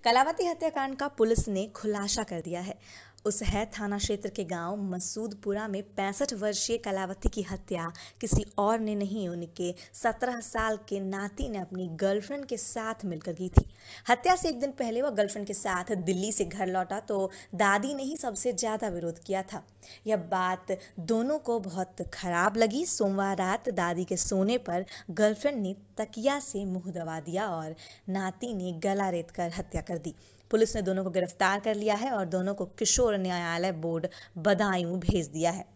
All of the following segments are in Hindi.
कलावती हत्याकांड का पुलिस ने खुलासा कर दिया है। उसहै थाना क्षेत्र के गांव मसूदपुरा में 65 वर्षीय कलावती की हत्या किसी और ने नहीं, उनके 17 साल के नाती ने अपनी गर्लफ्रेंड के साथ मिलकर की थी। हत्या से एक दिन पहले वह गर्लफ्रेंड के साथ दिल्ली से घर लौटा तो दादी ने ही सबसे ज्यादा विरोध किया था। यह बात दोनों को बहुत खराब लगी। सोमवार रात दादी के सोने पर गर्लफ्रेंड ने तकिया से मुंह दबा दिया और नाती ने गला रेतकर हत्या कर दी। पुलिस ने दोनों को गिरफ्तार कर लिया है और दोनों को किशोर न्यायालय बोर्ड बदायूं भेज दिया है।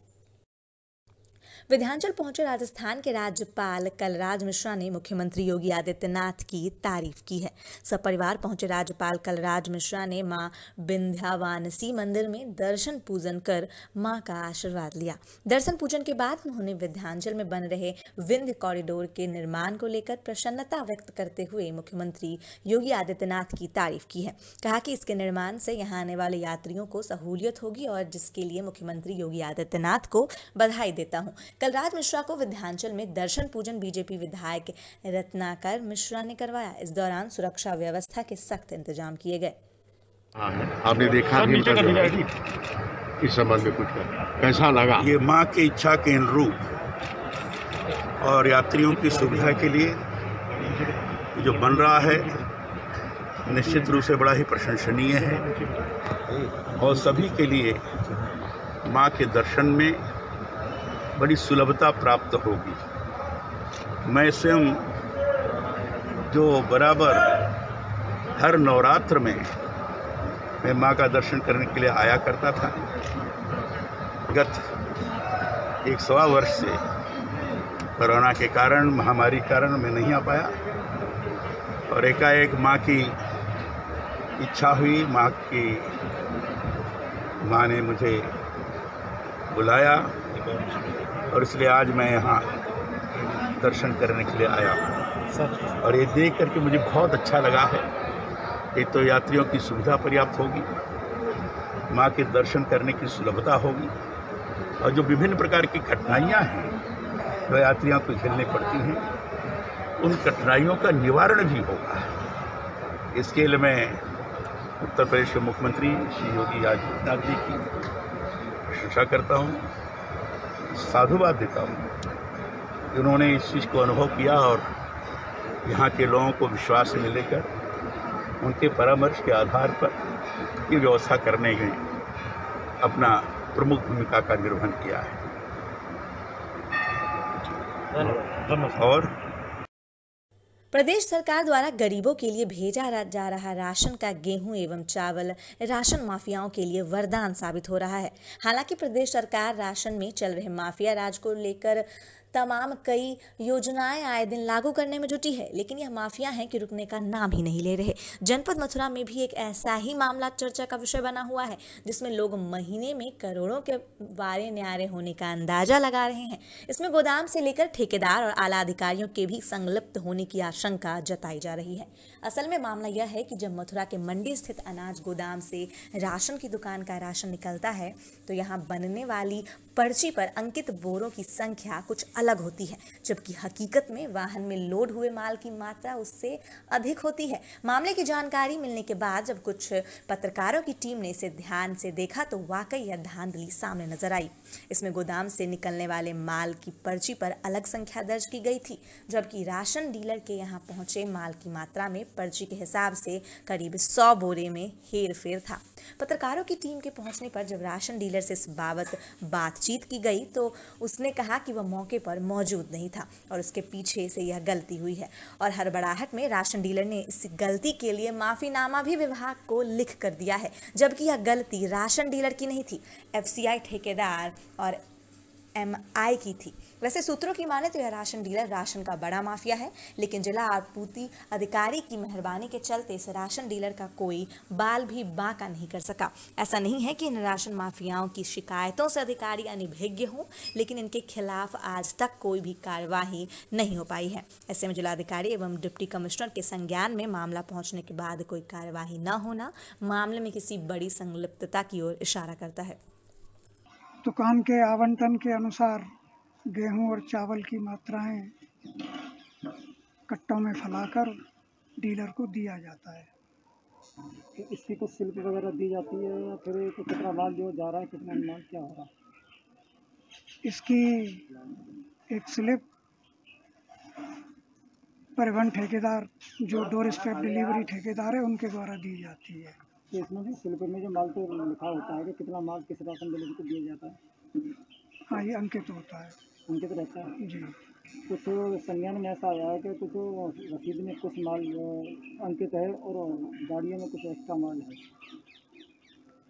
विंध्याचल पहुंचे राजस्थान के राज्यपाल कलराज मिश्रा ने मुख्यमंत्री योगी आदित्यनाथ की तारीफ की है। सपरिवार पहुंचे राज्यपाल कलराज मिश्रा ने मां विंध्यावानसी मंदिर में दर्शन पूजन कर मां का आशीर्वाद लिया। दर्शन पूजन के बाद उन्होंने विंध्याचल में बन रहे विंध्य कॉरिडोर के निर्माण को लेकर प्रसन्नता व्यक्त करते हुए मुख्यमंत्री योगी आदित्यनाथ की तारीफ की है। कहा कि इसके निर्माण से यहां आने वाले यात्रियों को सहूलियत होगी और जिसके लिए मुख्यमंत्री योगी आदित्यनाथ को बधाई देता हूं। कलराज मिश्रा को विंध्याचल में दर्शन पूजन बीजेपी विधायक रत्नाकर मिश्रा ने करवाया। इस दौरान सुरक्षा व्यवस्था के सख्त इंतजाम किए गए। आपने देखा इस संबंध में कुछ कैसा लगा? ये मां की इच्छा के अनुरूप और यात्रियों की सुविधा के लिए जो बन रहा है निश्चित रूप से बड़ा ही प्रशंसनीय है और सभी के लिए मां के दर्शन में बड़ी सुलभता प्राप्त होगी। मैं स्वयं जो बराबर हर नवरात्र में मैं मां का दर्शन करने के लिए आया करता था, गत 1.25 वर्ष से कोरोना के कारण, महामारी के कारण मैं नहीं आ पाया और एकाएक मां की इच्छा हुई, मां ने मुझे बुलाया और इसलिए आज मैं यहाँ दर्शन करने के लिए आया हूँ और ये देख करके मुझे बहुत अच्छा लगा है। एक तो यात्रियों की सुविधा पर्याप्त होगी, माँ के दर्शन करने की सुलभता होगी और जो विभिन्न प्रकार की कठिनाइयाँ हैं जो यात्रियों को झेलनी पड़ती हैं, उन कठिनाइयों का निवारण भी होगा। इसके लिए मैं उत्तर प्रदेश के मुख्यमंत्री श्री योगी आदित्यनाथ जी की प्रशंसा करता हूँ, साधुवाद देता हूँ। उन्होंने इस चीज़ को अनुभव किया और यहाँ के लोगों को विश्वास में लेकर उनके परामर्श के आधार पर ये व्यवस्था करने में अपना प्रमुख भूमिका का निर्वहन किया है। और प्रदेश सरकार द्वारा गरीबों के लिए भेजा जा रहा राशन का गेहूं एवं चावल राशन माफियाओं के लिए वरदान साबित हो रहा है। हालांकि प्रदेश सरकार राशन में चल रहे माफिया राज को लेकर तमाम कई योजनाएं आए दिन लागू करने में जुटी है, लेकिन यह माफिया हैं कि रुकने का नाम ही नहीं ले रहे। जनपद मथुरा में भी एक ऐसा ही मामला चर्चा का विषय बना हुआ है, जिसमें लोग महीने में करोड़ों के वारे न्यारे होने का अंदाजा लगा रहे हैं। इसमें गोदाम से लेकर ठेकेदार और आला अधिकारियों के भी संलिप्त होने की आशंका जताई जा रही है। असल में मामला यह है कि जब मथुरा के मंडी स्थित अनाज गोदाम से राशन की दुकान का राशन निकलता है तो यहाँ बनने वाली पर्ची पर अंकित बोरों की संख्या कुछ अलग होती है, जबकि हकीकत में वाहन में लोड हुए माल की मात्रा उससे अधिक होती है। मामले की जानकारी मिलने के बाद जब कुछ पत्रकारों की टीम ने इसे ध्यान से देखा तो वाकई यह धांधली सामने नजर आई। इसमें गोदाम से निकलने वाले माल की पर्ची पर अलग संख्या दर्ज की गई थी, जबकि राशन डीलर के यहाँ पहुंचे माल की मात्रा में पर्ची के हिसाब से करीब 100 बोरे में हेरफेर था। पत्रकारों की टीम के पहुंचने पर जब राशन डीलर से इस बाबत बातचीत की गई तो उसने कहा कि वह मौके पर मौजूद नहीं था और उसके पीछे से यह गलती हुई है और हड़बड़ाहट में राशन डीलर ने इस गलती के लिए माफीनामा भी विभाग को लिख कर दिया है, जबकि यह गलती राशन डीलर की नहीं थी, एफसीआई ठेकेदार और एमआई की थी। वैसे सूत्रों की माने तो यह राशन डीलर राशन का बड़ा माफिया है, लेकिन जिला आपूर्ति अधिकारी की मेहरबानी के चलते इस राशन डीलर का कोई बाल भी बांका नहीं कर सका। ऐसा नहीं है कि इन राशन माफियाओं की शिकायतों से अधिकारी अनिभिज्ञ हों, लेकिन इनके खिलाफ आज तक कोई भी कार्यवाही नहीं हो पाई है। ऐसे में जिलाधिकारी एवं डिप्टी कमिश्नर के संज्ञान में मामला पहुंचने के बाद कोई कार्यवाही न होना मामले में किसी बड़ी संलिप्तता की ओर इशारा करता है। दुकान के आवंटन के अनुसार गेहूं और चावल की मात्राएं कट्टों में फैलाकर डीलर को दिया जाता है। तो इसकी कुछ स्लिप वगैरह दी जाती है या फिर कितना माल जो जा रहा है, कितना माल क्या हो रहा है? इसकी एक स्लिप परिवहन ठेकेदार जो डोर स्टेप डिलीवरी ठेकेदार है उनके द्वारा दी जाती है। तो इसमें भी स्लिप में जो माल तो लिखा होता है कि कितना माल किस राशन डिलीवरी को दिया जाता है? हाँ, ये अंकित होता है। अंकित रहता है जी। कुछ संज्ञान में ऐसा आया है कि कुछ रसीद में कुछ माल अंकित है और गाड़ियों में कुछ एक्स्ट्रा माल है।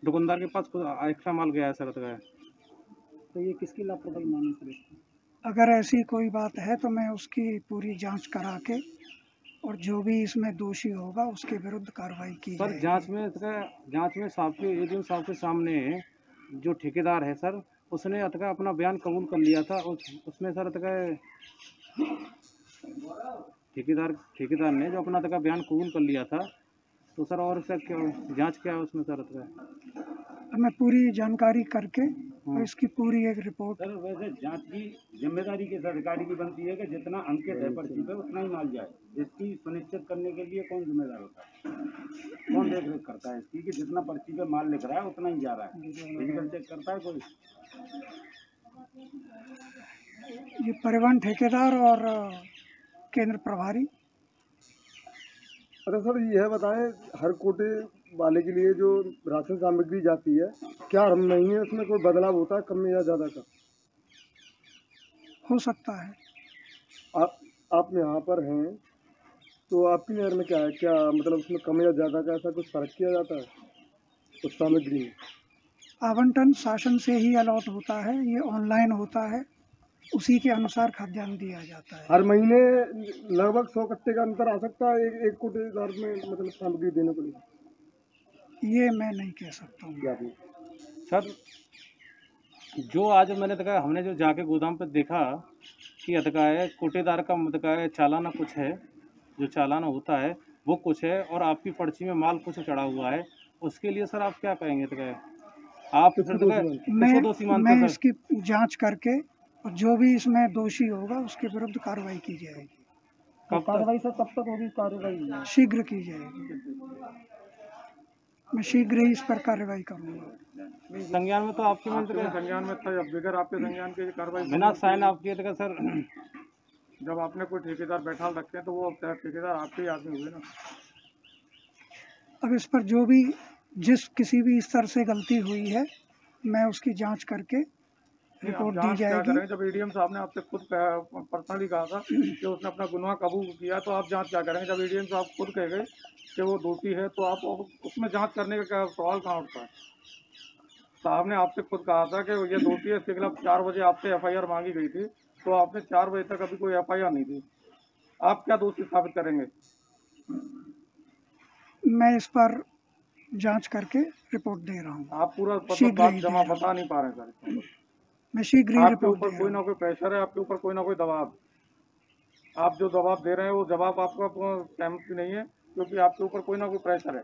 दुकानदार के पास कुछ एक्स्ट्रा माल गया है सर, तो ये किसकी लापरवाही मानी सर इसकी? अगर ऐसी कोई बात है तो मैं उसकी पूरी जांच करा के और जो भी इसमें दोषी होगा उसके विरुद्ध कार्रवाई की सर। जांच में साहब के एडीएम साहब के सामने जो ठेकेदार है सर, उसने अपना बयान कबूल कर लिया था। उसमें सर ठेकेदार ने जो अपना बयान कबूल कर लिया था, तो सर और सर क्या जांच क्या है उसमें सर? मैं पूरी जानकारी करके और इसकी पूरी एक रिपोर्ट। सर वैसे जांच की जिम्मेदारी किस अधिकारी की बनती है कि जितना अंकित है पर्ची पे उतना ही माल जाए? इसकी सुनिश्चित करने के लिए कौन जिम्मेदार होता है, कौन देख रेख करता है इसकी कि जितना पर्ची पे माल लिख रहा है उतना ही जा रहा है? फिजिकल चेक करता है कोई? ये परिवहन ठेकेदार और केंद्र प्रभारी। अच्छा सर, यह बताएं, हर कोटे वाले के लिए जो राशन सामग्री जाती है, क्या हर महीने उसमें कोई बदलाव होता है, कम या ज़्यादा का? हो सकता है। आप यहाँ पर हैं तो आपकी नज़र में क्या है, क्या मतलब उसमें कम या ज़्यादा का ऐसा कुछ फर्क किया जाता है उस सामग्री में? आवंटन शासन से ही अलॉट होता है, ये ऑनलाइन होता है, उसी के अनुसार खाद्यान्न दिया जाता है। हर महीने लगभग 100 कट्टे का अंतर आ सकता है एक कोटेदार में, मतलब सामग्री देने को लिए? ये मैं नहीं कह सकता हूँ सर। जो आज मैंने हमने जो जाके गोदाम पर देखा कि कोटेदार का चालाना कुछ है, जो चालाना होता है वो कुछ है, और आपकी पर्ची में माल कुछ चढ़ा हुआ है, उसके लिए सर आप क्या कहेंगे? आप मैं इसकी जांच करके और जो भी इसमें दोषी होगा उसके विरुद्ध कार्रवाई की जाएगी। कार्रवाई सर कब तक होगी? कार्रवाई शीघ्र की जाएगी। मैं शीघ्र ही इस पर कार्रवाई करूँगा। संज्ञान में तो आपके संज्ञान में था, बगैर आपके संज्ञान की कार्रवाई बिना साइन आपके सर। जब आपने कोई ठेकेदार बैठा रखे हैं तो वो ठेकेदार आपके ही आदमी हुए ना। अब इस पर जो भी किसी भी स्तर से गलती हुई है, मैं उसकी जांच करके रिपोर्ट दी जाएगी। जब एडीएम साहब ने आपसे खुद पर्सनली कहा था कि उसने अपना गुनाह कबूल किया, तो आप जांच क्या करेंगे? जब एडीएम साहब खुद कह गए कि वो दोषी है, तो आप उसमें जांच करने का क्या सवाल कहाँ उठता है? साहब ने आपसे खुद कहा था कि ये दोषी है, इसके खिलाफ 4 बजे आपसे एफआईआर मांगी गई थी, तो आपने 4 बजे तक अभी कोई एफआईआर नहीं दी। आप क्या दोषी साबित करेंगे? मैं इस पर जांच करके रिपोर्ट दे रहा हूँ। आप पूरा बात जमा बता नहीं पा रहे सर। मैं शीघ्र ही आपके ऊपर कोई ना कोई प्रेशर है, आपके ऊपर कोई ना कोई दबाव। आप जो दबाव दे रहे हैं वो जवाब आपका सहमति नहीं है, क्योंकि आपके ऊपर कोई ना कोई प्रेशर है।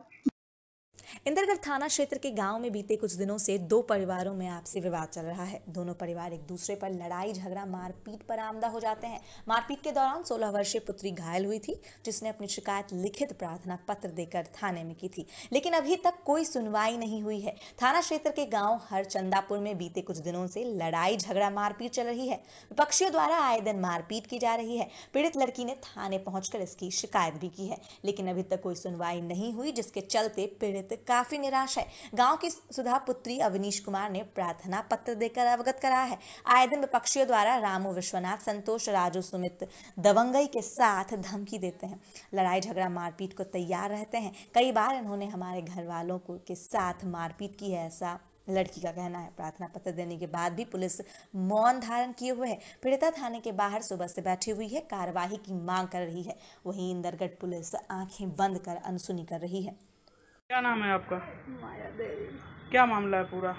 इंदरगढ़ थाना क्षेत्र के गांव में बीते कुछ दिनों से 2 परिवारों में आपसी विवाद चल रहा है। दोनों परिवार एक दूसरे पर लड़ाई झगड़ा मारपीट पर आमदा हो जाते हैं। मारपीट के दौरान 16 वर्षीय पुत्री घायल हुई थी, जिसने अपनी शिकायत लिखित प्रार्थना पत्र देकर थाने में की थी, लेकिन अभी तक कोई सुनवाई नहीं हुई है। थाना क्षेत्र के गाँव हरचंदापुर में बीते कुछ दिनों से लड़ाई झगड़ा मारपीट चल रही है। विपक्षियों द्वारा आए दिन मारपीट की जा रही है। पीड़ित लड़की ने थाने पहुंचकर इसकी शिकायत भी की है, लेकिन अभी तक कोई सुनवाई नहीं हुई, जिसके चलते पीड़ित काफी निराश है। गांव की सुधा पुत्री अवनीश कुमार ने प्रार्थना पत्र देकर अवगत करा है। आए दिन विपक्षियों द्वारा रामू विश्वनाथ, संतोष, राजू, सुमित दवंगई के साथ धमकी देते हैं, लड़ाई झगड़ा मारपीट को तैयार रहते हैं। कई बार इन्होंने हमारे घर वालों को के साथ मारपीट की है, ऐसा लड़की का कहना है। प्रार्थना पत्र देने के बाद भी पुलिस मौन धारण किए हुए है। पीड़िता थाने के बाहर सुबह से बैठी हुई है, कार्यवाही की मांग कर रही है। वहीं इंदरगढ़ पुलिस आंखें बंद कर अनसुनी कर रही है। क्या नाम है आपका? माया देवी। क्या मामला है पूरा?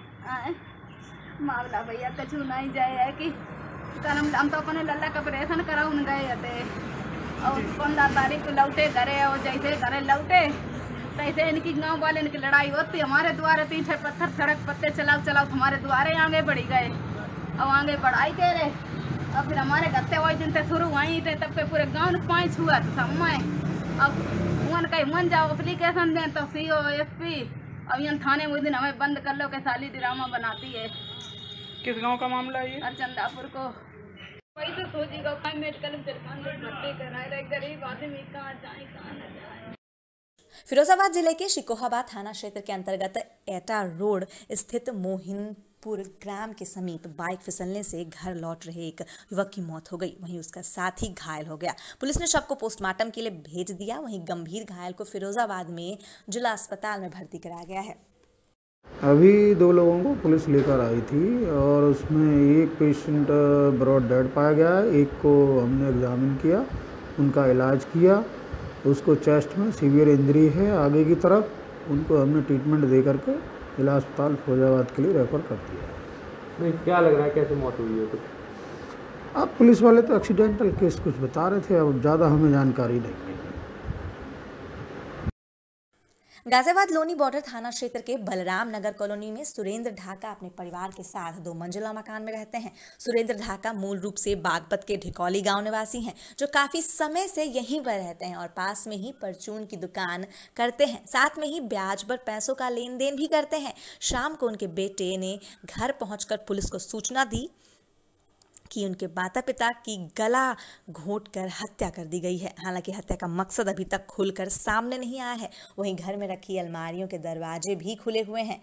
मामला भैया कछु नहीं जाए है कि हम तो अपने लल्ला का ऑपरेशन कराउन गए थे और 15 तारीख को लौटे घरे, और जैसे घरे लौटे तैसे इनकी गांव वाले इनकी लड़ाई होती, हमारे द्वारे 3-6 पत्थर सड़क पत्ते चलाओ हमारे द्वारे आगे बढ़ी गए। अब आगे बढ़ाई दे रहे, और फिर हमारे घर से वही दिन से शुरू हुई थे, तब के पूरे गाँव में 5 हुआ था समय। अब उन्होंने कही मन जाओ एप्लीकेशन दें तो CO SP अब यहाँ थाने में दिन हमें बंद कर लो कि साली ड्रामा बनाती है। किस गांव का मामला है ये? हरचंदापुर को वही तो सोचेगा मेडिकल भर्ती कराए रहे, गरीब आदमी कहाँ जाए कहाँ न जाए। फिरोजाबाद जिले के शिकोहाबाद थाना क्षेत्र के अंतर्गत एटा रोड स्थित मोहिनपुर ग्राम के समीप बाइक फिसलने से घर लौट रहे एक युवक की मौत हो गई, वहीं उसका साथी घायल हो गया। पुलिस ने शव को पोस्टमार्टम के लिए भेज दिया, वहीं गंभीर घायल को फिरोजाबाद में जिला अस्पताल में भर्ती कराया गया है। अभी 2 लोगों को पुलिस लेकर आई थी और उसमें एक पेशेंट ब्रॉड डेड पाया गया, एक को हमने एग्जामिन किया, उनका इलाज किया, उसको चेस्ट में सीवियर इंजरी है आगे की तरफ, उनको हमने ट्रीटमेंट दे करके जिला अस्पताल फिरोजाबाद के लिए रेफर कर दिया। नहीं, क्या लग रहा है कैसे मौत हुई है कुछ? अब पुलिस वाले तो एक्सीडेंटल केस कुछ बता रहे थे, अब ज़्यादा हमें जानकारी नहीं है। गाजियाबाद लोनी बॉर्डर थाना क्षेत्र के बलराम नगर कॉलोनी में सुरेंद्र ढाका अपने परिवार के साथ 2 मंजिला मकान में रहते हैं। सुरेंद्र ढाका मूल रूप से बागपत के ढिकौली गांव निवासी हैं, जो काफी समय से यहीं पर रहते हैं और पास में ही परचून की दुकान करते हैं, साथ में ही ब्याज पर पैसों का लेन देन भी करते हैं। शाम को उनके बेटे ने घर पहुंचकर पुलिस को सूचना दी कि उनके माता पिता की गला घोंटकर हत्या कर दी गई है। हालांकि हत्या का मकसद अभी तक खुलकर सामने नहीं आया है। वहीं घर में रखी अलमारियों के दरवाजे भी खुले हुए हैं।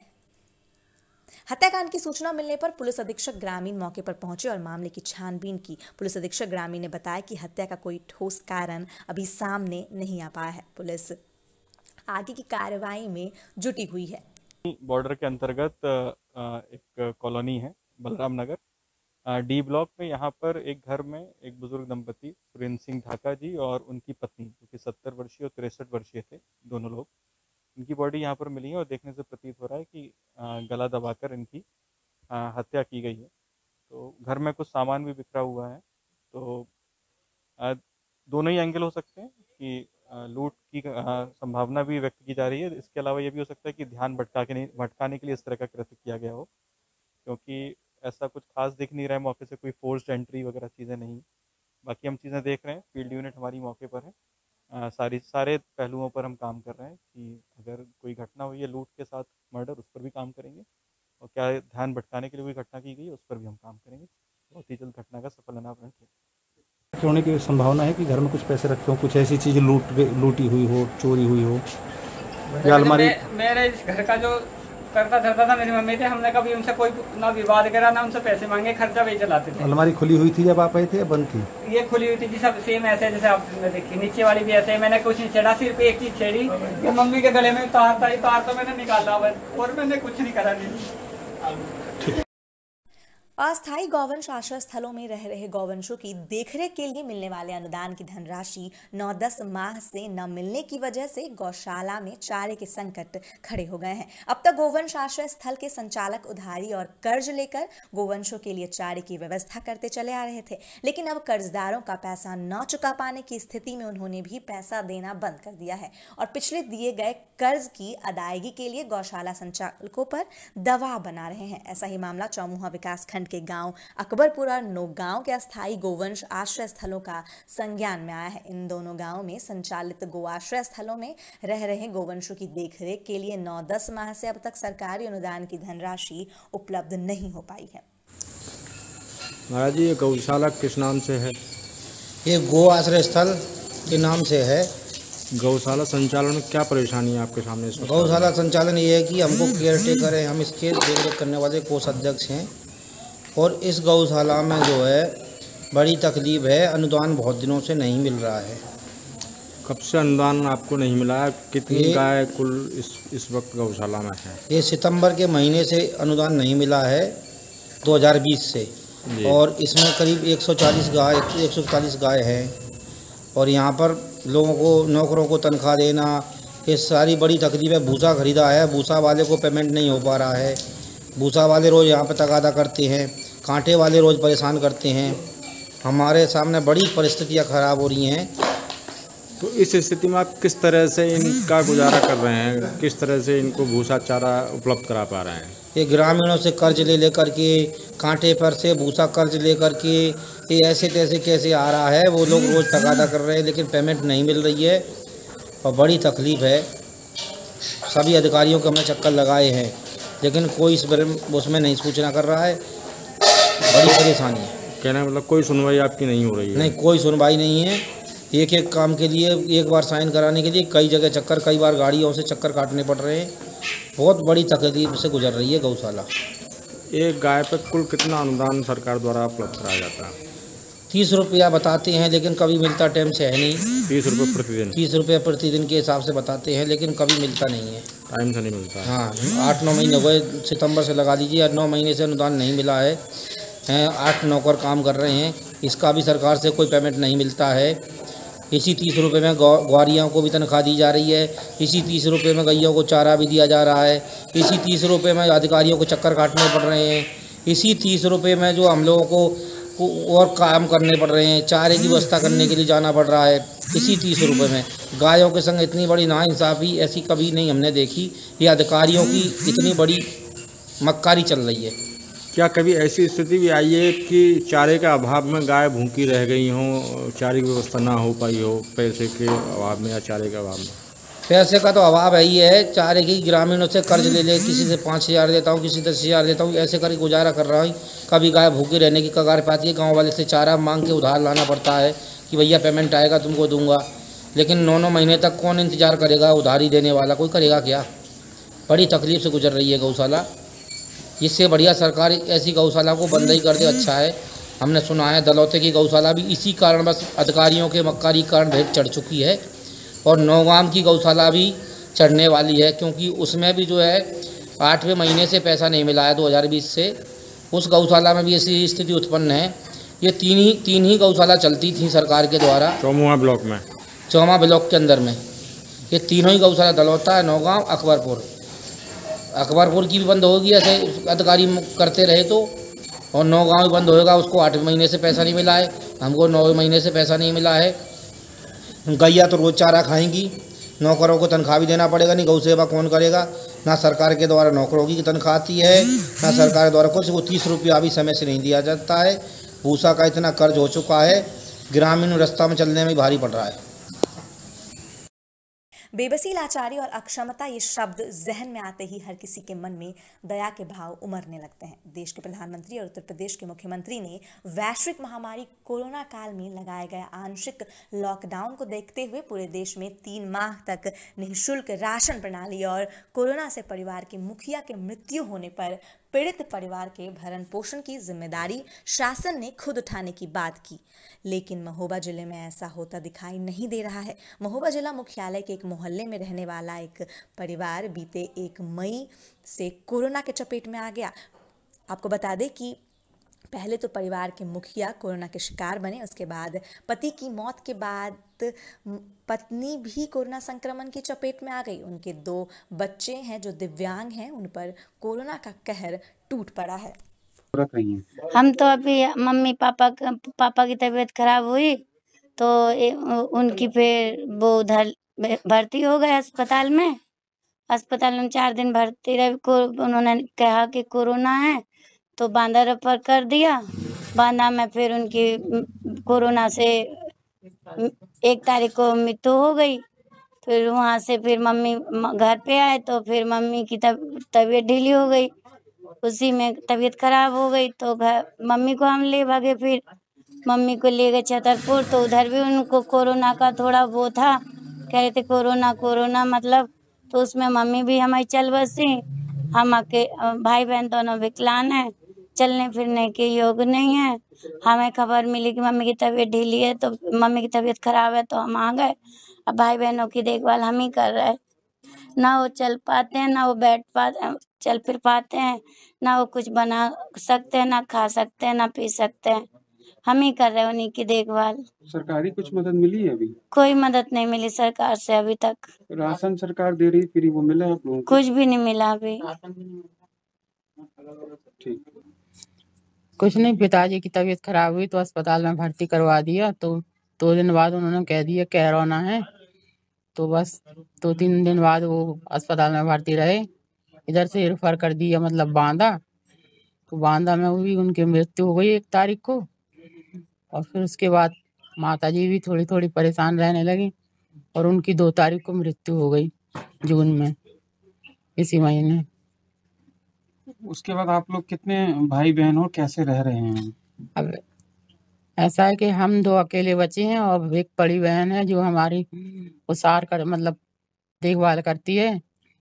हत्याकांड की सूचना मिलने पर पुलिस अधीक्षक ग्रामीण मौके पर पहुंचे और मामले की छानबीन की। पुलिस अधीक्षक ग्रामीण ने बताया कि हत्या का कोई ठोस कारण अभी सामने नहीं आ पाया है। पुलिस आगे की कार्रवाई में जुटी हुई है। बॉर्डर के अंतर्गत एक कॉलोनी है बलराम नगर D ब्लॉक में, यहाँ पर एक घर में एक बुजुर्ग दंपति सुरेंद्र सिंह ढाका जी और उनकी पत्नी, जो कि 70 वर्षीय और 63 वर्षीय थे, दोनों लोग, इनकी बॉडी यहाँ पर मिली है और देखने से प्रतीत हो रहा है कि गला दबाकर इनकी हत्या की गई है। तो घर में कुछ सामान भी बिखरा हुआ है, तो दोनों ही एंगल हो सकते हैं कि लूट की संभावना भी व्यक्त की जा रही है। इसके अलावा ये भी हो सकता है कि ध्यान भटकाने के लिए इस तरह का कृत्य किया गया हो, क्योंकि ऐसा कुछ खास दिख नहीं रहा है मौके से, कोई फोर्स्ड एंट्री वगैरह चीज़ें नहीं। बाकी हम चीज़ें देख रहे हैं, फील्ड यूनिट हमारी मौके पर है, सारे पहलुओं पर हम काम कर रहे हैं कि अगर कोई घटना हुई है लूट के साथ मर्डर, उस पर भी काम करेंगे, और क्या ध्यान भटकाने के लिए कोई घटना की गई है उस पर भी हम काम करेंगे। बहुत ही जल्द घटना का सफल अनावरण किया होने की संभावना है कि घर में कुछ पैसे रखे हों, कुछ ऐसी चीज़ लूटी हुई हो, चोरी हुई हो, या अलमारी। मेरे इस घर का जो करता धरता था मेरी मम्मी थे, हमने कभी उनसे कोई ना विवाद करा, ना उनसे पैसे मांगे, खर्चा वही चलाते थे। अलमारी खुली हुई थी जब आप आए थे या बंद थी? ये खुली हुई थी जी, सब सेम ऐसे जैसे आपने देखी, नीचे वाली भी ऐसे। मैंने कुछ नहीं छेड़ा, सिर्फ एक चीज छेड़ी कि मम्मी के गले में तार था, तार तो मैंने निकाला और मैंने कुछ नहीं करा। नहीं, अस्थायी गौवंश आश्रय स्थलों में रह रहे गौवंशों की देखरेख के लिए मिलने वाले अनुदान की धनराशि 9-10 माह से न मिलने की वजह से गौशाला में चारे के संकट खड़े हो गए हैं। अब तक गौवंश आश्रय स्थल के संचालक उधारी और कर्ज लेकर गौवंशों के लिए चारे की व्यवस्था करते चले आ रहे थे, लेकिन अब कर्जदारों का पैसा न चुका पाने की स्थिति में उन्होंने भी पैसा देना बंद कर दिया है और पिछले दिए गए कर्ज की अदायगी के लिए गौशाला संचालकों पर दबाव बना रहे हैं। ऐसा ही मामला चौमुहा विकास खंड के गांव अकबरपुर और नौगांव के अस्थायी गोवंश आश्रय स्थलों का संज्ञान में आया है। इन दोनों गांवों में संचालित गो आश्रय स्थलों में रह रहे गोवंशों की देखरेख के लिए 9-10 माह से अब तक सरकारी अनुदान की धनराशि उपलब्ध नहीं हो पाई है। महाराज जी, ये गौशाला किस नाम से है? ये गो आश्रय स्थल के नाम से है। गौशाला संचालन में क्या परेशानी है आपके सामने? गौशाला संचालन ये है कि हमको केयर टेकर है, हम इसके देखरेख करने वाले कोषाध्यक्ष हैं और इस गौशाला में जो है बड़ी तकलीफ है, अनुदान बहुत दिनों से नहीं मिल रहा है। कब से अनुदान आपको नहीं मिला है? कितनी गाय कुल इस वक्त गौशाला में है? ये सितंबर के महीने से अनुदान नहीं मिला है 2020 से, और इसमें करीब 140 गाय हैं और यहाँ पर लोगों को, नौकरों को तनख्वाह देना, ये सारी बड़ी तकलीफ है। भूसा खरीदा है, भूसा वाले को पेमेंट नहीं हो पा रहा है, भूसा वाले रोज़ यहाँ पर तगादा करते हैं, कांटे वाले रोज़ परेशान करते हैं। हमारे सामने बड़ी परिस्थितियाँ ख़राब हो रही हैं। तो इस स्थिति में आप किस तरह से इनका गुजारा कर रहे हैं? किस तरह से इनको भूसा चारा उपलब्ध करा पा रहे हैं? ये ग्रामीणों से कर्ज ले कर के, कांटे पर से भूसा कर्ज ले कर के, ये ऐसे तैसे कैसे आ रहा है। वो लोग रोज़ तगादा कर रहे हैं लेकिन पेमेंट नहीं मिल रही है और बड़ी तकलीफ़ है। सभी अधिकारियों के हमने चक्कर लगाए हैं, लेकिन कोई इस बारे में उसमें नहीं सूचना कर रहा है। बड़ी परेशानी है। कहना मतलब कोई सुनवाई आपकी नहीं हो रही है? नहीं, कोई सुनवाई नहीं है। एक एक काम के लिए, एक बार साइन कराने के लिए कई जगह चक्कर, कई बार गाड़ियों से चक्कर काटने पड़ रहे हैं। बहुत बड़ी तकलीफ से गुजर रही है गौशाला। एक गाय पर कुल कितना अनुदान सरकार द्वारा उपलब्ध कराया जाता है? 30 रुपया बताते हैं, लेकिन कभी मिलता टाइम से है नहीं। 30 रुपये प्रतिदिन? 30 रुपये प्रतिदिन के हिसाब से बताते हैं, लेकिन कभी मिलता नहीं है। टाइम से नहीं मिलता? हाँ, 8-9 महीने हो गए, सितंबर से लगा दीजिए, 9 महीने से अनुदान नहीं मिला है। 8 नौकर काम कर रहे हैं, इसका भी सरकार से कोई पेमेंट नहीं मिलता है। इसी 30 रुपये में ग्वारियों को भी तनख्वाह दी जा रही है। इसी 30 रुपये में गैयों को चारा भी दिया जा रहा है। इसी 30 रुपये में अधिकारियों को चक्कर काटने पड़ रहे हैं। इसी 30 रुपये में जो हम लोगों को और काम करने पड़ रहे हैं, चारे की व्यवस्था करने के लिए जाना पड़ रहा है। इसी 30 रुपये में गायों के संग इतनी बड़ी नाइंसाफ़ी ऐसी कभी नहीं हमने देखी। ये अधिकारियों की इतनी बड़ी मक्कारी चल रही है। क्या कभी ऐसी स्थिति भी आई है कि चारे के अभाव में गाय भूखी रह गई हों, चारे की व्यवस्था ना हो पाई हो, पैसे के अभाव में या चारे के अभाव में? पैसे का तो अभाव है ही है। चारे की ग्रामीणों से कर्ज ले ले, किसी से 5,000 देता हूँ, किसी 10,000 देता हूँ, ऐसे करके गुजारा कर रहा हूँ। कभी गाय भूखी रहने की कगार पे आती है, गाँव वाले से चारा मांग के उधार लाना पड़ता है कि भैया पेमेंट आएगा तुमको दूंगा। लेकिन 9-9 महीने तक कौन इंतजार करेगा? उधारी देने वाला कोई करेगा क्या? बड़ी तकलीफ से गुजर रही है गौशाला। इससे बढ़िया सरकार ऐसी गौशाला को बंद ही कर दे, अच्छा है। हमने सुना है दलौते की गौशाला भी इसी कारण बस अधिकारियों के मक्कारी कारण भेंट चढ़ चुकी है, और नौगाम की गौशाला भी चढ़ने वाली है, क्योंकि उसमें भी जो है 8वें महीने से पैसा नहीं मिला है 2020 से। उस गौशाला में भी ऐसी स्थिति उत्पन्न है। ये तीन ही गौशाला चलती थी सरकार के द्वारा चौमुआ ब्लॉक में, चौमा ब्लॉक के अंदर में। ये तीनों ही गौशाला दलौता, नौगांव, अकबरपुर की भी बंद होगी ऐसे अधिकारी करते रहे तो, और नौगांव भी बंद होएगा। उसको 8 महीने से पैसा नहीं मिला है, हमको 9 महीने से पैसा नहीं मिला है। गैया तो रोज़ चारा खाएंगी, नौकरों को तनख्वाह भी देना पड़ेगा। नहीं, गौ सेवा कौन करेगा? ना सरकार के द्वारा नौकरों की तनख्वाह आती है, ना सरकार द्वारा कुछ। वो 30 रुपया भी समय से नहीं दिया जाता है। भूसा का इतना कर्ज हो चुका है, ग्रामीण रास्ता में चलने में भारी पड़ रहा है। बेबसी, लाचारी और अक्षमता ये शब्द जहन में आते ही हर किसी के मन में दया के भाव उमड़ने लगते हैं। देश के प्रधानमंत्री और उत्तर प्रदेश के मुख्यमंत्री ने वैश्विक महामारी कोरोना काल में लगाए गए आंशिक लॉकडाउन को देखते हुए पूरे देश में 3 माह तक निःशुल्क राशन प्रणाली और कोरोना से परिवार के मुखिया के मृत्यु होने पर पीड़ित परिवार के भरण पोषण की जिम्मेदारी शासन ने खुद उठाने की बात की। लेकिन महोबा जिले में ऐसा होता दिखाई नहीं दे रहा है। महोबा जिला मुख्यालय के एक मोहल्ले में रहने वाला एक परिवार बीते 1 मई से कोरोना के चपेट में आ गया। आपको बता दें कि पहले तो परिवार के मुखिया कोरोना के शिकार बने, उसके बाद पति की मौत के बाद पत्नी भी कोरोना संक्रमण की चपेट में आ गई। उनके 2 बच्चे हैं जो दिव्यांग हैं, उन पर कोरोना का कहर टूट पड़ा है। हम तो अभी मम्मी पापा की तबीयत खराब हुई तो उनकी फिर वो उधर भर्ती हो गए अस्पताल में। 4 दिन भर्ती रहे। उन्होंने कहा कि कोरोना है तो बांदा रेफर कर दिया। बांदा में फिर उनकी कोरोना से 1 तारीख को मृत्यु हो गई। फिर वहाँ से फिर मम्मी घर पे आए तो फिर मम्मी की तबीयत ढीली हो गई, उसी में तबीयत खराब हो गई तो मम्मी को हम ले भागे। फिर मम्मी को ले गए छतरपुर, तो उधर भी उनको कोरोना का थोड़ा वो था, कह रहे थे कोरोना मतलब। तो उसमें मम्मी भी हमारी चल बसी। हम भाई बहन दोनों विकलांग हैं, चलने फिरने के योग नहीं है। हमें खबर मिली कि मम्मी की तबीयत ढीली है, तो मम्मी की तबीयत खराब है, तो हम आ गए। अब भाई बहनों की देखभाल हम ही कर रहे हैं। ना वो चल पाते हैं, ना वो बैठ पाते, चल फिर पाते हैं, ना वो कुछ बना सकते हैं, ना खा सकते हैं, ना पी सकते हैं। हम ही कर रहे हैं उन्हीं की देखभाल। सरकारी कुछ मदद मिली है? अभी कोई मदद नहीं मिली सरकार से अभी तक। राशन सरकार दे रही फ्री, वो मिला आप लोगों को? कुछ भी नहीं मिला अभी। ठीक, कुछ नहीं। पिताजी की तबीयत खराब हुई तो अस्पताल में भर्ती करवा दिया, तो 2 दिन बाद उन्होंने कह दिया कोरोना है, तो बस 2-3 दिन बाद वो अस्पताल में भर्ती रहे। इधर से रेफर कर दिया मतलब बांदा, तो बांदा में भी उनकी मृत्यु हो गई 1 तारीख को। और फिर उसके बाद माताजी भी थोड़ी परेशान रहने लगी, और उनकी 2 तारीख को मृत्यु हो गई जून में, इसी महीने। उसके बाद आप लोग कितने भाई बहन और कैसे रह रहे हैं? अब ऐसा है कि हम 2 अकेले बचे हैं और एक बड़ी बहन है जो हमारी उसार कर मतलब देखभाल करती है,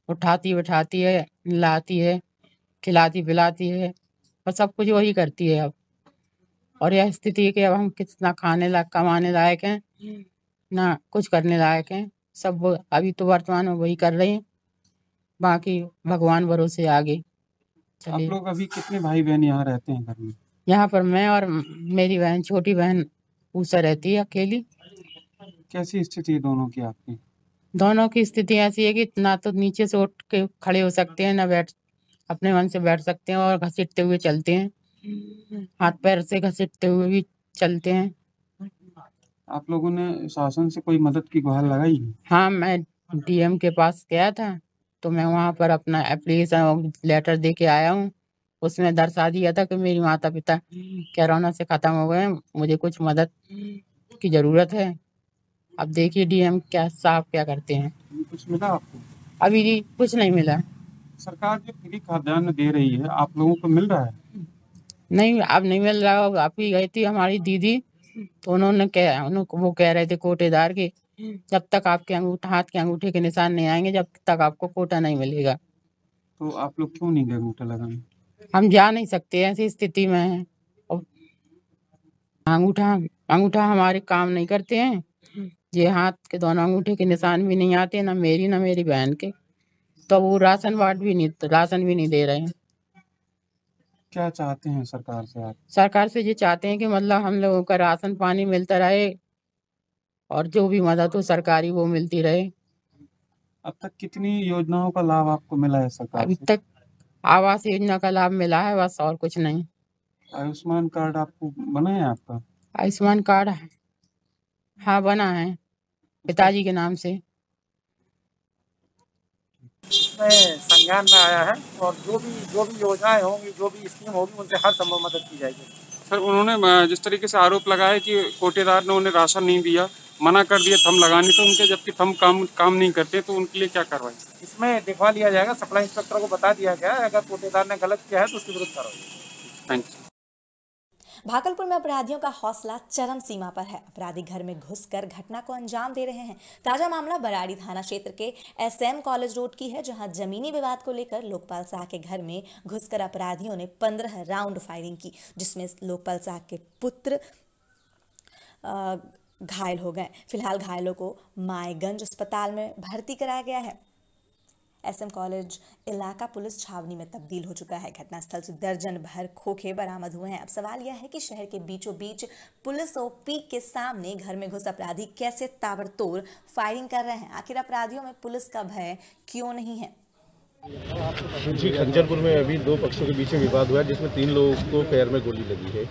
उठाती बैठाती है, लाती है, खिलाती पिलाती है और सब कुछ वही करती है अब। और यह स्थिति है कि अब हम कितना कमाने लायक हैं, ना कुछ करने लायक हैं। सब वो अभी तो वर्तमान में वही कर रहे हैं, बाकी भगवान भरोसे आगे आप चलिए। लोग अभी कितने भाई बहन यहाँ रहते हैं घर में? यहाँ पर मैं और मेरी बहन, छोटी बहन ऊषा रहती है अकेली। कैसी स्थिति है दोनों की आपकी? दोनों की स्थिति ऐसी है कि ना तो नीचे से उठ के खड़े हो सकते हैं, ना अपने मन से बैठ सकते हैं और घसीटते हुए चलते हैं, हाथ पैर से घसीटते हुए भी चलते हैं। आप लोगों ने शासन से कोई मदद की गुहार लगाई है? हाँ, मैं डीएम के पास गया था, तो मैं वहाँ पर अपना एप्लीकेशन और लेटर दे के आया हूँ। उसमें दर्शा दिया था कि मेरी माता पिता कोरोना से खत्म हो गए हैं, मुझे कुछ मदद की जरूरत है। अब देखिए डीएम साहब क्या करते हैं। कुछ मिला आपको? अभी कुछ नहीं मिला। सरकार जो फ्री खाद्यान्न दे रही है, आप लोगों को मिल रहा है? नहीं, अब नहीं मिल रहा। अब ही गई थी हमारी दीदी, तो वो कह रहे थे कोटेदार के जब तक आपके हाथ के अंगूठे के निशान नहीं आएंगे, जब तक आपको कोटा नहीं मिलेगा। तो आप लोग क्यों नहीं गए अंगूठा लगाने? हम जा नहीं सकते, ऐसी स्थिति में है। और अंगूठा हमारे काम नहीं करते हैं, ये हाथ के दोनों अंगूठे के निशान भी नहीं आते, ना मेरी बहन के। तो वो राशन भी नहीं दे रहे हैं। क्या चाहते हैं सरकार से आप? सरकार से ये चाहते हैं कि मतलब हम लोगों का राशन पानी मिलता रहे और जो भी मदद हो सरकारी वो मिलती रहे। अब तक कितनी योजनाओं का लाभ आपको मिला है सरकार अभी से? तक आवास योजना का लाभ मिला है बस, और कुछ नहीं। आयुष्मान कार्ड आपको बना है आपका? आयुष्मान कार्ड हाँ बना है, पिताजी के नाम से। इसमें संज्ञान में आया है और जो भी योजनाएं होंगी, जो भी स्कीम होगी, उनसे हर संभव मदद की जाएगी। सर, उन्होंने जिस तरीके से आरोप लगाया कि कोटेदार ने उन्हें राशन नहीं दिया, मना कर दिया थंब लगाने तो उनके, जबकि थंब काम नहीं करते, तो उनके लिए क्या कार्रवाई? इसमें दिखवा लिया जाएगा, सप्लाई इंस्पेक्टर को बता दिया गया है, अगर कोटेदार ने गलत किया है तो उसके विरुद्ध कार्रवाई। Thank you. भागलपुर में अपराधियों का हौसला चरम सीमा पर है। अपराधी घर में घुसकर घटना को अंजाम दे रहे हैं। ताजा मामला बराड़ी थाना क्षेत्र के एसएम कॉलेज रोड की है, जहां जमीनी विवाद को लेकर लोकपाल शाह के घर में घुसकर अपराधियों ने 15 राउंड फायरिंग की, जिसमें लोकपाल शाह के पुत्र घायल हो गए। फिलहाल घायलों को मायगंज अस्पताल में भर्ती कराया गया है। एसएम कॉलेज इलाका पुलिस छावनी में तब्दील हो चुका है। घटनास्थल से दर्जन भर खोखे बरामद हुए हैं। अब सवाल यह है कि शहर के बीचों बीच पुलिस ओपी के सामने घर में घुस अपराधी कैसे ताबड़तोड़ फायरिंग कर रहे हैं। आखिर अपराधियों में पुलिस का भय क्यों नहीं है? जी, खंजरपुर में अभी 2 पक्षों के बीच में विवाद हुआ है, जिसमें 3 लोगों को पैर में गोली लगी है।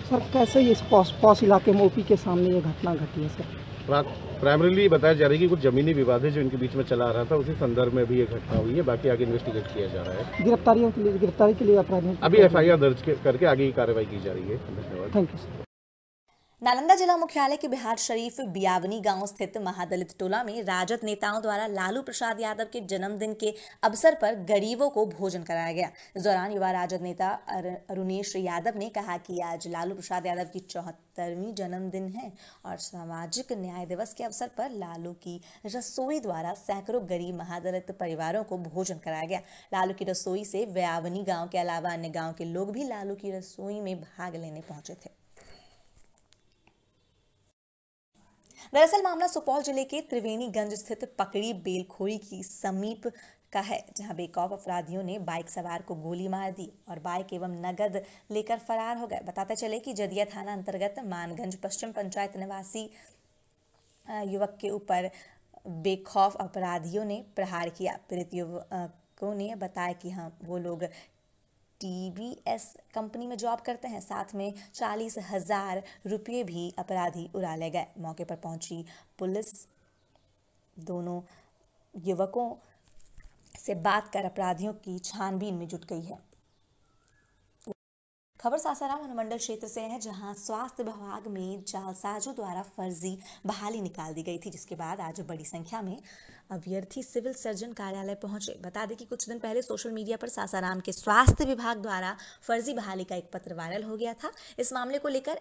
सर, कैसे इस पॉस इलाके में ओपी के सामने ये घटना घटी है सर? प्राइमरीली बताया जा रहा है कि कुछ जमीनी विवाद है जो इनके बीच में चला आ रहा था, उसी संदर्भ में भी ये घटना हुई है। बाकी आगे इन्वेस्टिगेट किया जा रहा है। गिरफ्तारी के लिए अपराधियों अभी एफआईआर दर्ज करके आगे की कार्रवाई की जा रही है। धन्यवाद। Thank you sir. नालंदा जिला मुख्यालय के बिहार शरीफ बियावनी गांव स्थित महादलित टोला में राजद नेताओं द्वारा लालू प्रसाद यादव के जन्मदिन के अवसर पर गरीबों को भोजन कराया गया। इस दौरान युवा राजद नेता अरुणेश यादव ने कहा कि आज लालू प्रसाद यादव की 74वीं जन्मदिन है और सामाजिक न्याय दिवस के अवसर पर लालू की रसोई द्वारा सैकड़ों गरीब महादलित परिवारों को भोजन कराया गया। लालू की रसोई से बियावनी गाँव के अलावा अन्य गाँव के लोग भी लालू की रसोई में भाग लेने पहुंचे थे। दरअसल मामला सुपौल जिले के त्रिवेणीगंज स्थित पकड़ी बेलखोरी की समीप का है, जहां बेखौफ अपराधियों ने बाइक सवार को गोली मार दी और बाइक एवं नगद लेकर फरार हो गए। बताते चले कि जदिया थाना अंतर्गत मानगंज पश्चिम पंचायत निवासी युवक के ऊपर बेखौफ अपराधियों ने प्रहार किया। पीड़ित युवकों ने बताया कि हाँ, वो लोग टीबीएस कंपनी में जॉब करते हैं, साथ में 40,000 रुपये भी अपराधी उड़ा ले गए। मौके पर पहुंची पुलिस दोनों युवकों से बात कर अपराधियों की छानबीन में जुट गई है। खबर सासाराम अनुमंडल क्षेत्र से है, जहां स्वास्थ्य विभाग में जालसाजों द्वारा फर्जी बहाली निकाल दी गई थी, जिसके बाद आज बड़ी संख्या में अभ्यर्थी सिविल सर्जन कार्यालय पहुंचे। बता दें कि कुछ दिन पहले सोशल मीडिया पर सासाराम के स्वास्थ्य विभाग द्वारा फर्जी बहाली का एक पत्र वायरल हो गया था। इस मामले को लेकर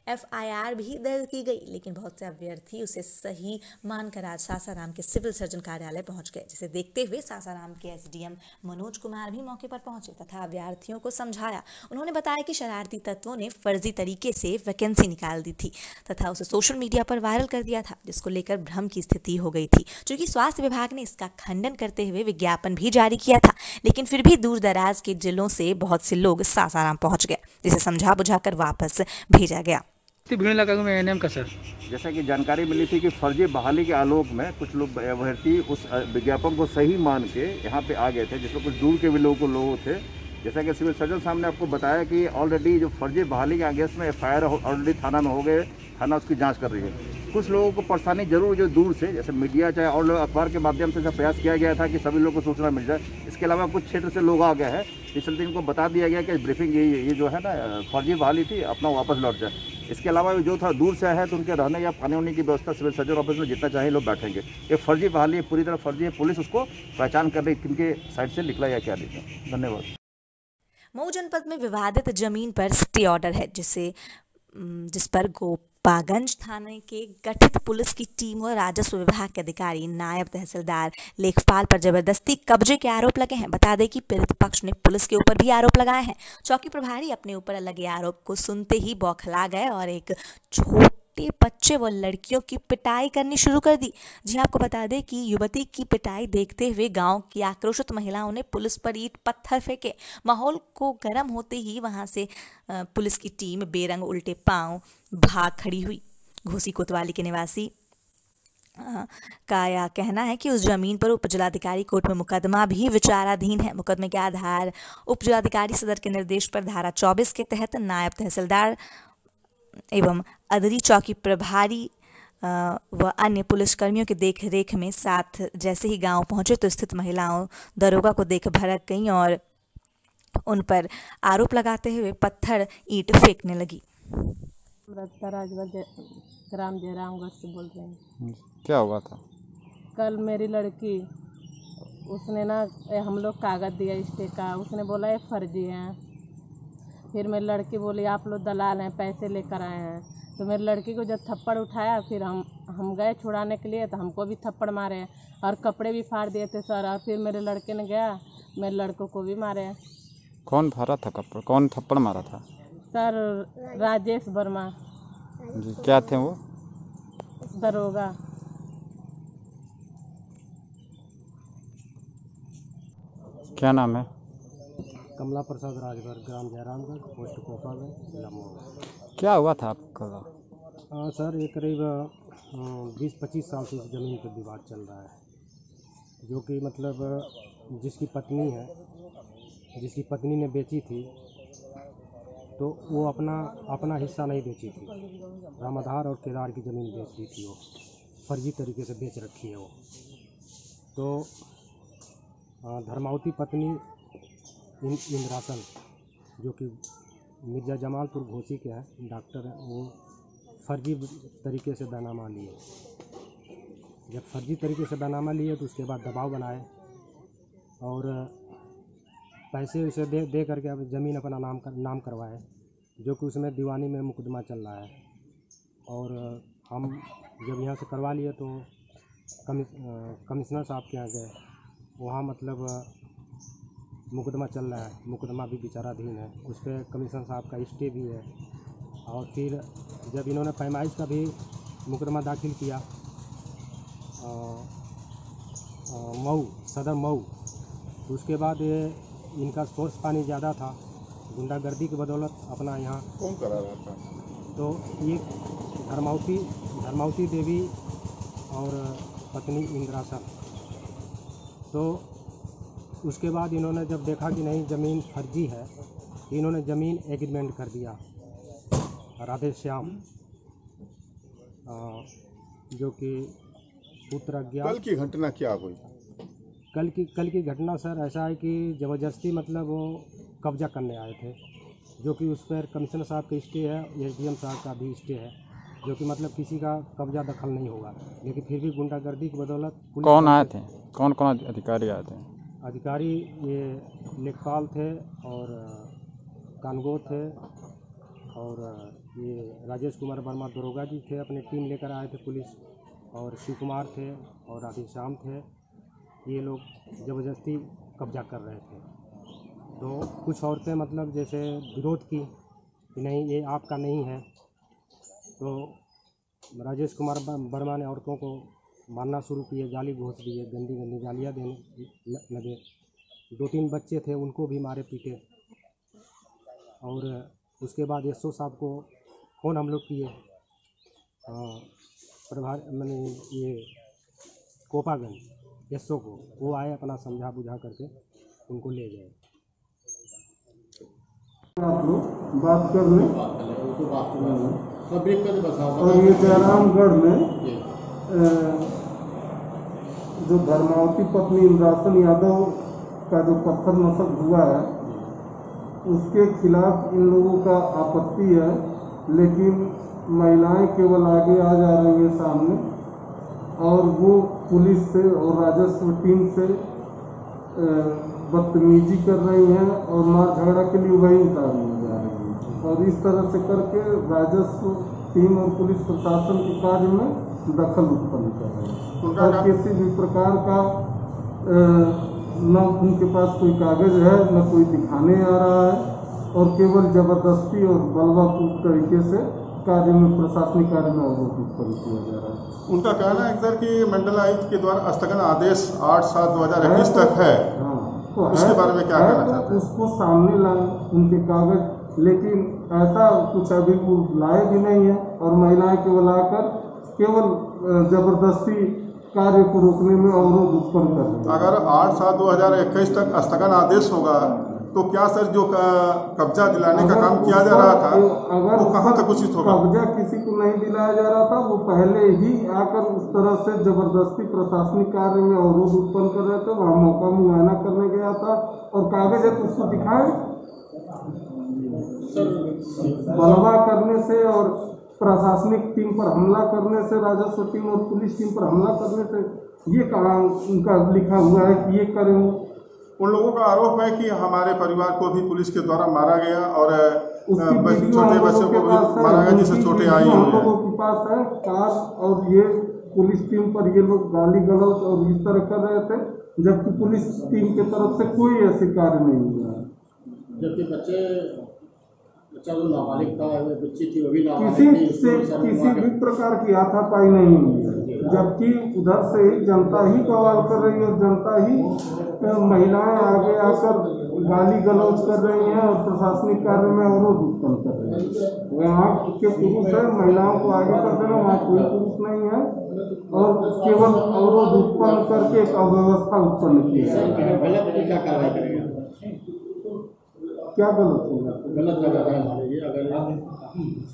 FIR भी दर्ज की गई, लेकिन बहुत से अभ्यर्थी उसे सही मानकर आज सासाराम के सिविल सर्जन कार्यालय पहुंच गए, जिसे देखते हुए सासाराम के SDM मनोज कुमार भी मौके पर पहुंचे तथा अभ्यर्थियों को समझाया। उन्होंने बताया कि शरारती तत्वों ने फर्जी तरीके से वैकेंसी निकाल दी थी तथा उसे सोशल मीडिया पर वायरल कर दिया था, जिसको लेकर भ्रम की स्थिति हो गई थी। चूंकि स्वास्थ्य विभाग ने इसका खंडन करते हुए विज्ञापन भी जारी किया था, लेकिन फिर भी दूर दराज के जिलों से बहुत से लोग सासाराम पहुंच गए, जिसे समझा बुझाकर वापस भेजा गया। भीड़ लगा मैं एनएम का सर, जैसा कि जानकारी मिली थी कि फर्जी बहाली के आलोक में कुछ लोग अभ्यर्थी उस विज्ञापन को सही मान के यहाँ पे आ गए थे, जिसमें कुछ दूर के भी लोग थे। जैसा कि सिविल सर्जन साहब ने आपको बताया कि ऑलरेडी जो फर्जी बहाली के अगेंस्ट में FIR ऑलरेडी थाना में हो गए, थाना उसकी जांच कर रही है। कुछ लोगों को परेशानी जरूर जो दूर से, जैसे मीडिया चाहे और लोग अखबार के माध्यम से प्रयास किया गया था कि सभी लोगों को सूचना मिल जाए। इसके अलावा कुछ क्षेत्र से लोग आ गए हैं, इसलिए इनको बता दिया गया कि ब्रीफिंग ये जो है ना फर्जी बहाली थी, अपना वापस लौट जाए। इसके अलावा जो था दूर से है तो उनके रहने या खाने होने की व्यवस्था सिविल सर्जन ऑफिस में जितना चाहे लोग बैठेंगे। ये फर्जी बहाली पूरी तरह फर्जी है, पुलिस उसको पहचान कर रही किनके साइड से निकला या क्या निकला। धन्यवाद। मऊ जनपद में विवादित जमीन पर स्टे ऑर्डर है, जिस पर गोपागंज थाने के गठित पुलिस की टीम और राजस्व विभाग के अधिकारी नायब तहसीलदार लेखपाल पर जबरदस्ती कब्जे के आरोप लगे हैं। बता दें कि पीड़ित पक्ष ने पुलिस के ऊपर भी आरोप लगाए हैं। चौकी प्रभारी अपने ऊपर लगे आरोप को सुनते ही बौखला गए और एक छोटे बच्चे व लड़कियों की पिटाई करनी शुरू कर दी। जी आपको बता दें कि युवती की पिटाई देखते हुए गांव की आक्रोशित महिलाओं ने पुलिस पर ईंट पत्थर फेंके। माहौल को गर्म होते ही वहां से पुलिस की टीम बेरंग उल्टे पांव भाग खड़ी हुई। घोसी कोतवाली के निवासी का यह कहना है कि उस जमीन पर उप जिलाधिकारी कोर्ट में मुकदमा भी विचाराधीन है। मुकदमे के आधार उप जिलाधिकारी सदर के निर्देश पर धारा 24 के तहत नायब तहसीलदार एवं अदरी चौकी प्रभारी व अन्य पुलिसकर्मियों के देखरेख में साथ जैसे ही गांव पहुंचे तो स्थित महिलाओं दरोगा को देख भड़क गईं और उन पर आरोप लगाते हुए पत्थर ईंट फेंकने लगी। ग्राम जयरामगढ़ से बोल रहे हैं। क्या हुआ था? कल मेरी लड़की, उसने ना हम लोग कागज दिया स्टे का, उसने बोला ये फर्जी है। फिर मेरी लड़की बोली आप लोग दलाल हैं, पैसे लेकर आए हैं। तो मेरी लड़की को जब थप्पड़ उठाया, फिर हम गए छुड़ाने के लिए, तो हमको भी थप्पड़ मारे और कपड़े भी फाड़ दिए थे सर। और फिर मेरे लड़के ने गया मेरे लड़कों को भी मारे। कौन फाड़ा था कपड़? कौन थप्पड़ मारा था? सर राजेश वर्मा जी। क्या थे वो? दरोगा। क्या नाम है? कमला प्रसाद राजभर, ग्राम जयरामगढ़, पोस्ट कोपागंज, जिला मऊ। क्या हुआ था आपका? सर ये करीब 20-25 साल से इस ज़मीन पर विवाद चल रहा है, जो कि मतलब जिसकी पत्नी ने बेची थी, तो वो अपना हिस्सा नहीं बेची थी, रामाधार और केदार की ज़मीन बेच दी थी। वो फर्जी तरीके से बेच रखी है वो। तो धर्मावती पत्नी इंद्रासन, जो कि मिर्जा जमालपुर घोसी के हैं, डॉक्टर हैं, वो फर्जी तरीके से बैनामा लिए। जब फर्जी तरीके से बैनामा लिए तो उसके बाद दबाव बनाए और पैसे उसे दे करके अब ज़मीन अपना नाम करवाए, जो कि उसमें दीवानी में मुकदमा चल रहा है। और हम जब यहाँ से करवा लिए तो कमिश्नर साहब के यहाँ गए, वहाँ मतलब मुकदमा चल रहा है, मुकदमा भी विचाराधीन है, उस पर कमिश्नर साहब का स्टे भी है। और फिर जब इन्होंने पैमाइश का भी मुकदमा दाखिल किया मऊ, सदर मऊ, तो उसके बाद ये इनका सोर्स पानी ज़्यादा था, गुंडागर्दी की बदौलत अपना यहाँ कौन करा रहा था? तो ये धर्मावती देवी और पत्नी इंद्रासन। तो उसके बाद इन्होंने जब देखा कि नहीं ज़मीन फर्जी है, तो इन्होंने ज़मीन एग्रीमेंट कर दिया राधे श्याम, जो कि पुत्र अज्ञात। कल की घटना क्या हुई? कल की घटना सर ऐसा है कि ज़बरदस्ती मतलब वो कब्जा करने आए थे जो कि उस पर कमिश्नर साहब का स्टे है, एसडीएम साहब का भी स्टे है, जो कि मतलब किसी का कब्जा दखल नहीं होगा। लेकिन फिर भी गुंडागर्दी की बदौलत कौन आए थे, कौन कौन अधिकारी आए थे? अधिकारी ये लेखपाल थे और कानगो थे और ये राजेश कुमार वर्मा दरोगा जी थे, अपनी टीम लेकर आए थे पुलिस, और शिव कुमार थे और राधेश्याम थे। ये लोग ज़बरदस्ती कब्जा कर रहे थे। तो कुछ औरतें मतलब जैसे विरोध की कि नहीं ये आपका नहीं है, तो राजेश कुमार वर्मा ने औरतों को मारना शुरू किए, गाली घोंस दिए, गंदी गंदी गालियाँ देने लगे। 2-3 बच्चे थे उनको भी मारे पीटे। और उसके बाद एसओ साहब को फ़ोन हम लोग किए, मैंने ये कोपागंज एसओ को, वो आए, अपना समझा बुझा करके उनको ले गए। आप लोग बात कर लें। और ये जयरामगढ़ में जो धर्मावती पत्नी इंद्रासन यादव का जो पत्थर नशक हुआ है उसके खिलाफ इन लोगों का आपत्ति है, लेकिन महिलाएं केवल आगे आ जा रही है सामने, और वो पुलिस से और राजस्व टीम से बदतमीजी कर रही हैं और मार झगड़ा के लिए वही उतारने जा रही हैं। और इस तरह से करके राजस्व टीम और पुलिस प्रशासन के कार्य में दखल उत्पन्न कर रहे हैं। और किसी भी प्रकार का न उनके पास कोई कागज है, न कोई दिखाने आ रहा है, और केवल जबरदस्ती और बलवापूर्ण तरीके से कार्य में, प्रशासनिक कार्य में अवरोध उत्पन्न किया जा रहा है। उनका कहना है सर कि मंडल आयुक्त के द्वारा स्थगन आदेश 8/7/2021 तक है, तो उसके बारे में क्या कहना चाहते हैं? उसको सामने लाए उनके कागज, लेकिन ऐसा कुछ अभी वो लाए भी नहीं है, और महिलाएं केवल आकर केवल जबरदस्ती कार्य को रोकने में अवरोध उत्पन्न कर रहे हैं। अगर 8/7/2021 तक स्थगन आदेश होगा तो क्या सर जो कब्जा दिलाने का काम किया जा रहा था अगर वो कहाँ तक उचित होगा? कब्जा किसी को नहीं दिलाया जा रहा था, वो पहले ही आकर उस तरह से जबरदस्ती प्रशासनिक कार्य में अवरोध उत्पन्न कर रहे थे। वहाँ मौका मुआयना करने गया था और कागज है तो उसको दिखाए। बलवा करने से और प्रशासनिक टीम पर हमला करने से, राजस्व टीम और पुलिस टीम पर हमला करने से ये काम उनका लिखा हुआ है कि ये करेंगे। उन लोगों का आरोप है कि हमारे परिवार को भी पुलिस के द्वारा मारा गया और छोटे बच्चों को भी मारा गया जिससे चोटें आई हम लोगों के पास है कार, और ये पुलिस टीम पर ये लोग गाली गलौज और इस तरह कर रहे थे, जबकि पुलिस टीम की तरफ से कोई ऐसे कार्य नहीं हुआ है। जबकि बच्चा जो नाबालिग था, बच्ची थी वो भी नाबालिग थी, किसी भी प्रकार की हाथापाई नहीं हुई है, जबकि उधर से ही जनता ही बवाल कर रही है और जनता ही महिलाएं आगे आकर गाली गलौज कर रही हैं और प्रशासनिक कार्य में अवरोध उत्पन्न कर रही हैं। वहाँ के पुरुष है, महिलाओं को आगे कर देना, वहाँ कोई पुरुष नहीं है, और केवल अवरोध उत्पन्न करके एक अव्यवस्था उत्पन्न की है। क्या कार्रवाई करेगा? क्या गलत होगा? गलत जगह है मान लीजिए, अगर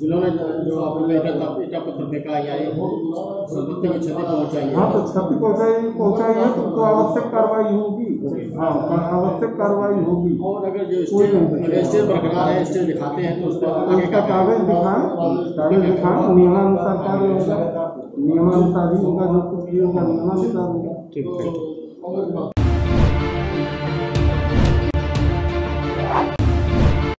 जिन्होंने जो आपने ईटा पत्थर फेंका या संपत्ति को क्षति पहुँचाई, हाँ तो क्षति पहुँचाई है तो आवश्यक कार्रवाई होगी। हाँ आवश्यक कार्रवाई होगी। और अगर जो स्टेज बरकरार है, स्टेज दिखाते हैं तो उसका कागज दिखाएं, नियमानुसार कार्य होगा, नियमानुसार ही होगा, जो कुछ भी होगा नियमानुसार होगा। ठीक है।